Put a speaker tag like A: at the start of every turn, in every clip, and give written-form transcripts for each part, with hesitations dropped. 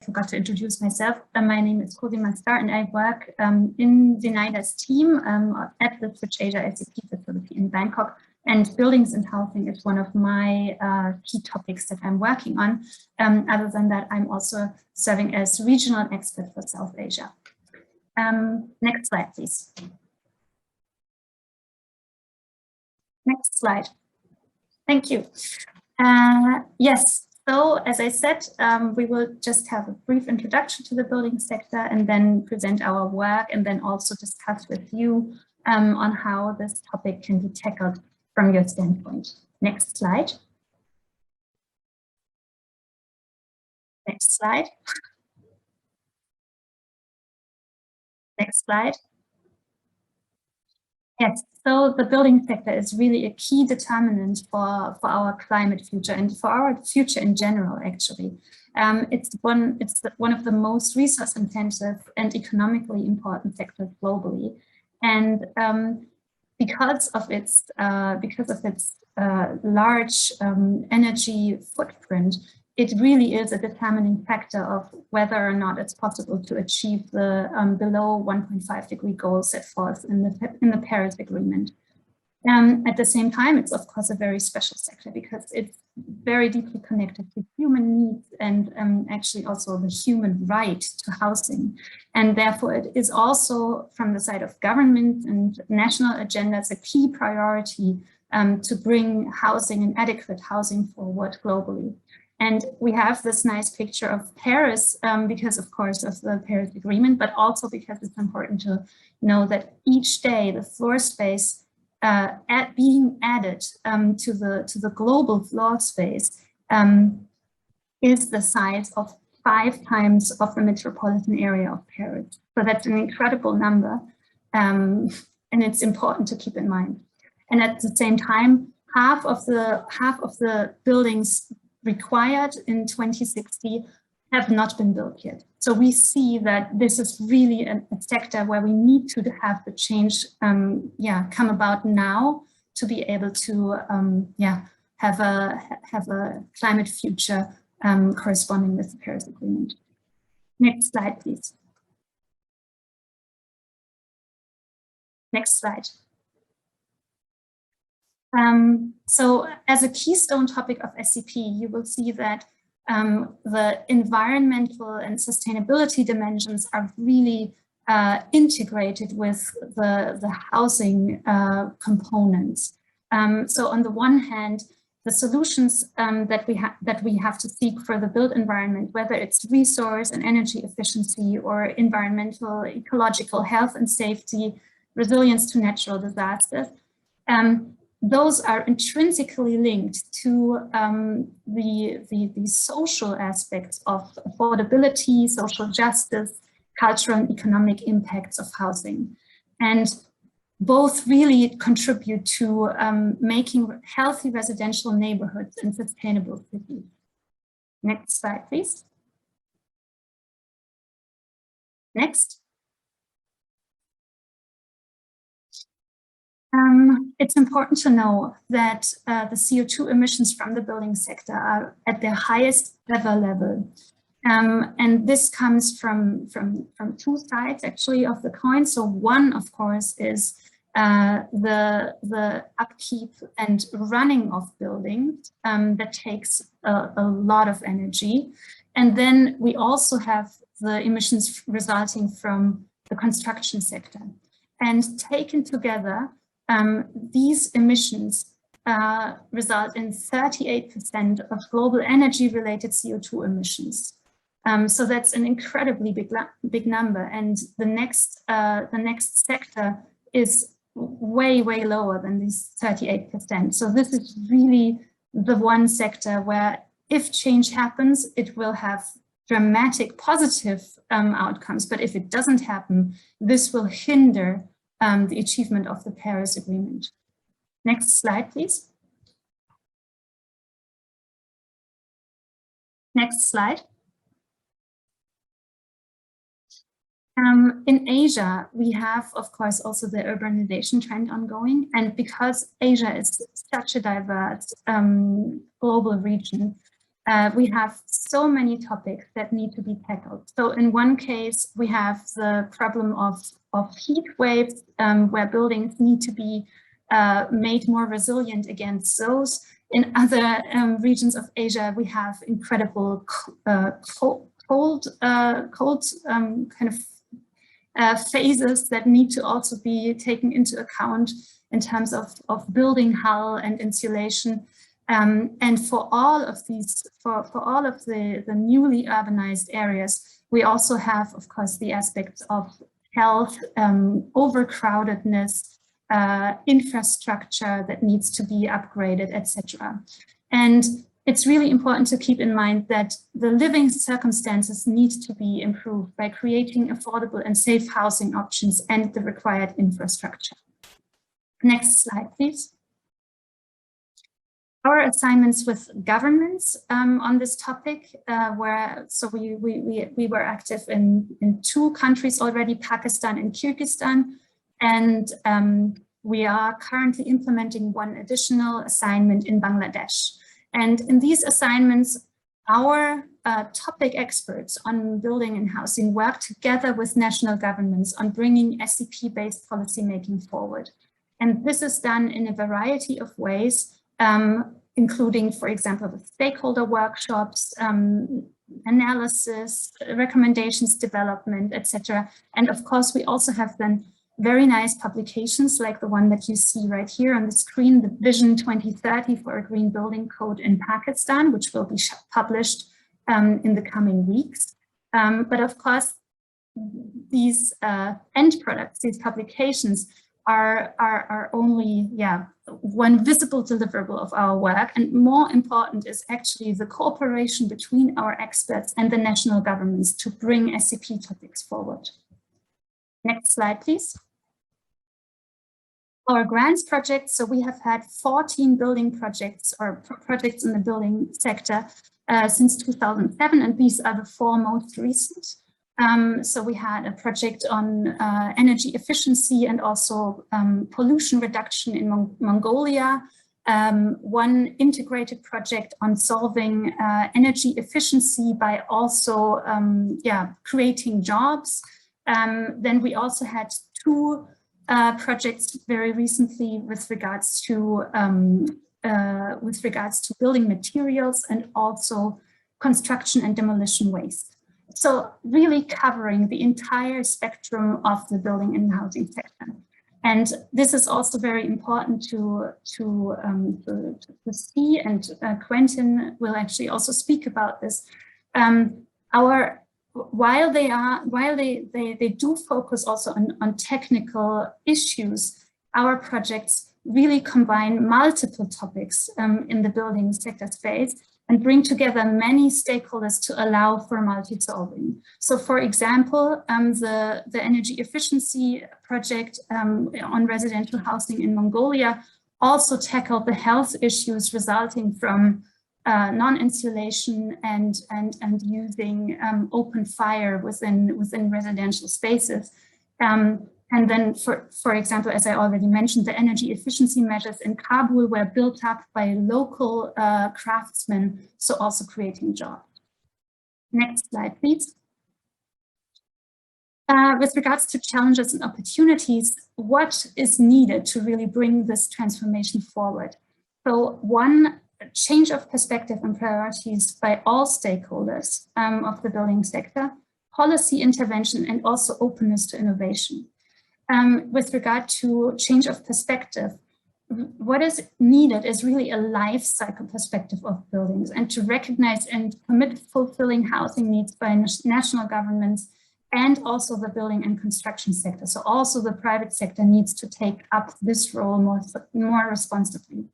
A: forgot to introduce myself. My name is Cosima Stahr, and I work in Zenaida's team at the Switch Asia SCP Facility in Bangkok. And buildings and housing is one of my key topics that I'm working on. Other than that, I'm also serving as regional expert for South Asia. Next slide, please. Next slide. Thank you. Yes, so as I said, we will just have a brief introduction to the building sector and then present our work and then also discuss with you on how this topic can be tackled from your standpoint. Next slide. Next slide. Next slide. Yes, so the building sector is really a key determinant for our climate future and for our future in general, actually. It's one of the most resource intensive and economically important sectors globally. And because of its large energy footprint, it really is a determining factor of whether or not it's possible to achieve the below 1.5 degree goal set forth in the Paris Agreement. At the same time, it's of course a very special sector because it's very deeply connected to human needs and actually also the human right to housing. And therefore it is also from the side of government and national agendas a key priority to bring housing and adequate housing forward globally. And we have this nice picture of Paris because, of course, of the Paris Agreement, but also because it's important to know that each day the floor space being added to the global floor space is the size of 5 times of the metropolitan area of Paris. So that's an incredible number, and it's important to keep in mind. And at the same time, half of the buildings required in 2060 have not been built yet. So we see that this is really a sector where we need to have the change come about now to be able to have a climate future corresponding with the Paris Agreement. Next slide, please. Next slide. So as a keystone topic of SCP, you will see that the environmental and sustainability dimensions are really integrated with the housing components. So on the one hand, the solutions that we have to seek for the built environment, whether it's resource and energy efficiency or environmental, ecological health and safety, resilience to natural disasters, those are intrinsically linked to the social aspects of affordability, social justice, cultural and economic impacts of housing. And both really contribute to making healthy residential neighborhoods and sustainable cities. Next slide, please. Next. It's important to know that the CO2 emissions from the building sector are at their highest ever level. And this comes from 2 sides actually of the coin. So one, of course, is the upkeep and running of buildings that takes a lot of energy. And then we also have the emissions resulting from the construction sector. And taken together, these emissions result in 38% of global energy-related CO2 emissions. So that's an incredibly big number, and the next sector is way lower than these 38%. So this is really the one sector where, if change happens, it will have dramatic positive outcomes. But if it doesn't happen, this will hinder the achievement of the Paris Agreement. Next slide, please. Next slide. In Asia, we have, of course, also the urbanization trend ongoing. And because Asia is such a diverse global region, we have so many topics that need to be tackled. So in one case, we have the problem of heat waves, where buildings need to be made more resilient against those. In other regions of Asia, we have incredible cold phases that need to also be taken into account in terms of building hull and insulation. And for all of these, for all of the newly urbanized areas, we also have, of course, the aspects of health, overcrowdedness, infrastructure that needs to be upgraded, etc. And it's really important to keep in mind that the living circumstances need to be improved by creating affordable and safe housing options and the required infrastructure. Next slide, please. Our assignments with governments on this topic we were active in 2 countries already, Pakistan and Kyrgyzstan, and we are currently implementing 1 additional assignment in Bangladesh. And in these assignments, our topic experts on building and housing work together with national governments on bringing SCP-based policymaking forward. And this is done in a variety of ways, including, for example, with stakeholder workshops, analysis, recommendations, development, etc. And of course, we also have then very nice publications like the one that you see right here on the screen, the Vision 2030 for a Green Building Code in Pakistan, which will be published in the coming weeks. But of course, these end products, these publications, are only one visible deliverable of our work, and more important is actually the cooperation between our experts and the national governments to bring SCP topics forward. Next slide, please. Our grants projects, so we have had 14 building projects or projects in the building sector since 2007, and these are the 4 most recent. So we had a project on energy efficiency and also pollution reduction in Mongolia, 1 integrated project on solving energy efficiency by also creating jobs. Then we also had 2 projects very recently with regards to building materials and also construction and demolition waste. So really covering the entire spectrum of the building and housing sector. And this is also very important to see, and Quentin will actually also speak about this. While they do focus also on technical issues, our projects really combine multiple topics in the building sector space and bring together many stakeholders to allow for multi-solving. So for example, the energy efficiency project on residential housing in Mongolia also tackled the health issues resulting from non-insulation and using open fire within residential spaces. And then, for example, as I already mentioned, the energy efficiency measures in Kabul were built up by local craftsmen, so also creating jobs. Next slide, please. With regards to challenges and opportunities, what is needed to really bring this transformation forward? So 1, change of perspective and priorities by all stakeholders of the building sector, policy intervention, and also openness to innovation. With regard to change of perspective, what is needed is really a life cycle perspective of buildings, and to recognize and commit fulfilling housing needs by national governments and also the building and construction sector. So also the private sector needs to take up this role more responsibly.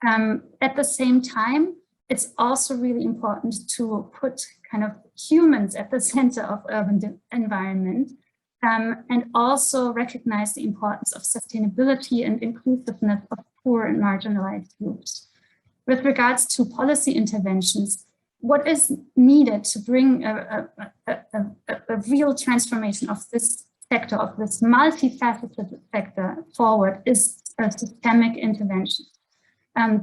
A: At the same time, it's also really important to put kind of humans at the center of urban environment, and also recognize the importance of sustainability and inclusiveness of poor and marginalized groups. With regards to policy interventions, what is needed to bring a real transformation of this sector, of this multifaceted sector forward, is a systemic intervention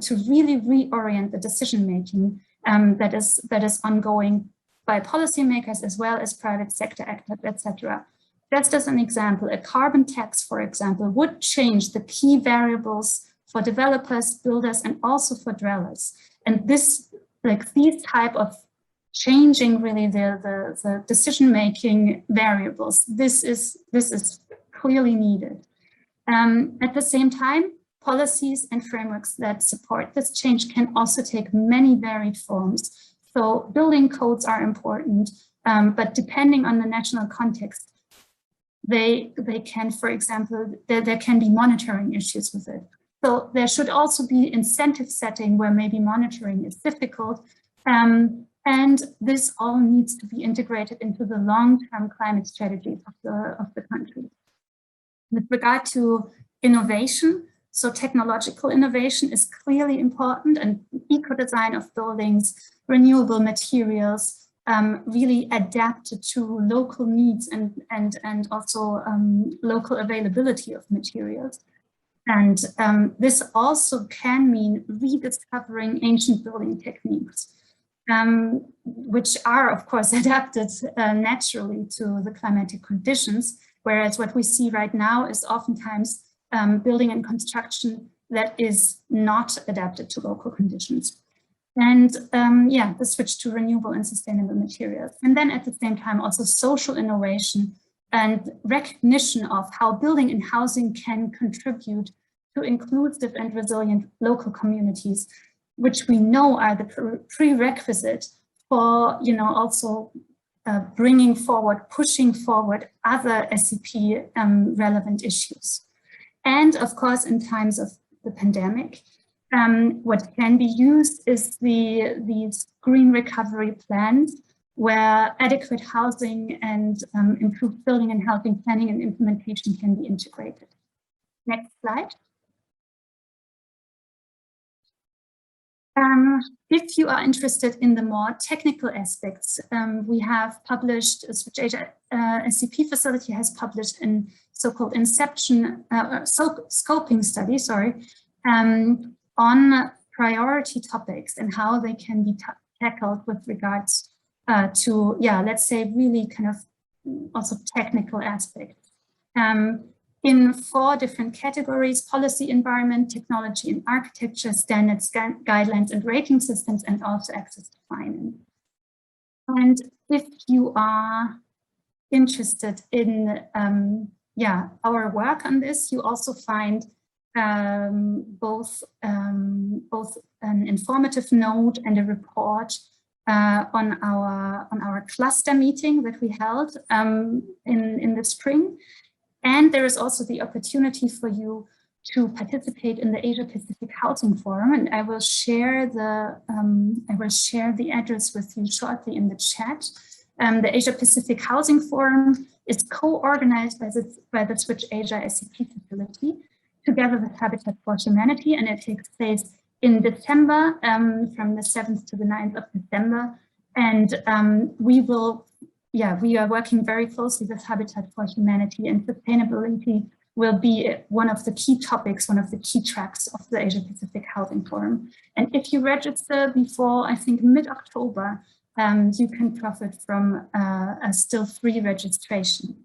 A: to really reorient the decision-making that is ongoing by policymakers as well as private sector actors, etc. Just as an example, a carbon tax, for example, would change the key variables for developers, builders, and also for dwellers. And this, like these type of changing really the decision-making variables, this is clearly needed. At the same time, policies and frameworks that support this change can also take many varied forms. So building codes are important, but depending on the national context, they can, for example, there can be monitoring issues with it. So there should also be incentive setting where maybe monitoring is difficult. And this all needs to be integrated into the long-term climate strategies of the country. With regard to innovation, so technological innovation is clearly important, and eco-design of buildings, renewable materials, really adapted to local needs and also local availability of materials. And this also can mean rediscovering ancient building techniques, which are, of course, adapted naturally to the climatic conditions, whereas what we see right now is oftentimes building and construction that is not adapted to local conditions. And yeah, the switch to renewable and sustainable materials. And then at the same time, also social innovation and recognition of how building and housing can contribute to inclusive and resilient local communities, which we know are the prerequisite for, you know, also bringing forward, pushing forward other SCP relevant issues. And of course, in times of the pandemic, what can be used is these green recovery plans, where adequate housing and improved building and housing planning and implementation can be integrated. Next slide. If you are interested in the more technical aspects, we have published, SCP Facility has published in so-called scoping study, on priority topics and how they can be tackled with regards to, yeah, let's say really kind of also technical aspects. In 4 different categories: policy, environment, technology and architecture, standards, guidelines and rating systems, and also access to finance. And if you are interested in yeah, our work on this, you also find both an informative note and a report on our cluster meeting that we held in the spring. And there is also the opportunity for you to participate in the Asia Pacific Housing Forum, and I will share the address with you shortly in the chat. The Asia Pacific Housing Forum is co-organized by the Switch Asia SCP Facility, together with Habitat for Humanity, and it takes place in December, from the 7th to the 9th of December, and we are working very closely with Habitat for Humanity, and sustainability will be one of the key topics, one of the key tracks of the Asia Pacific Housing Forum. And if you register before, I think, mid-October, you can profit from a still free registration.